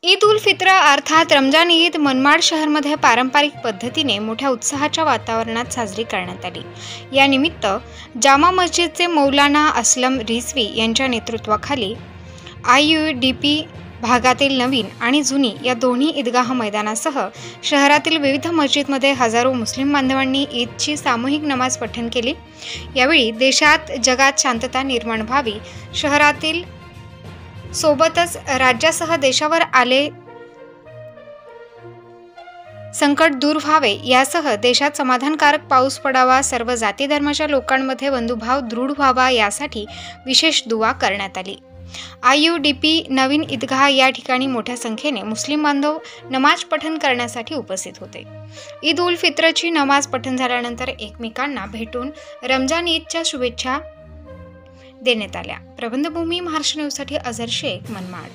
ईद उल फित्र अर्थात रमजान ईद मनमाड शहरमध्ये पारंपरिक पद्धतीने मोठ्या उत्साहाच्या वातावरणात साजरी करण्यात आली। या निमित्त जामा मस्जिदचे मौलाना असलम रिझवी यांच्या नेतृत्वाखाली IUDP भागातील नवीन आणि जुनी या दोन्ही ईदगाह मैदानासह शहरातील विविध मस्जिदमध्ये हजारो मुस्लिम बांधवांनी ईदची सामूहिक नमाज पठण केली। यावेळी देशात जगात शांतता निर्माण व्हावी, शहरातील सोबतच राज्यासह देशावर आले संकट दूर व्हावे, यासह देशात समाधानकारक पाऊस पडावा, सर्व जाती धर्माच्या लोकांमध्ये बंधुभाव दृढ व्हावा यासाठी विशेष दुआ करण्यात आली। IUDP नवीन ईदगाह या ठिकाणी मोठ्या संख्येने मुस्लिम बांधव नमाज पठण करण्यासाठी उपस्थित होते। ईद उल फित्रची नमाज पठण झाल्यानंतर एकमेकांना भेटून रमजान ईदच्या शुभेच्छा देण्यात आल्या। प्रबंधभूमी महाराष्ट्र न्यूजसाठी अझर शेख, मनमाड।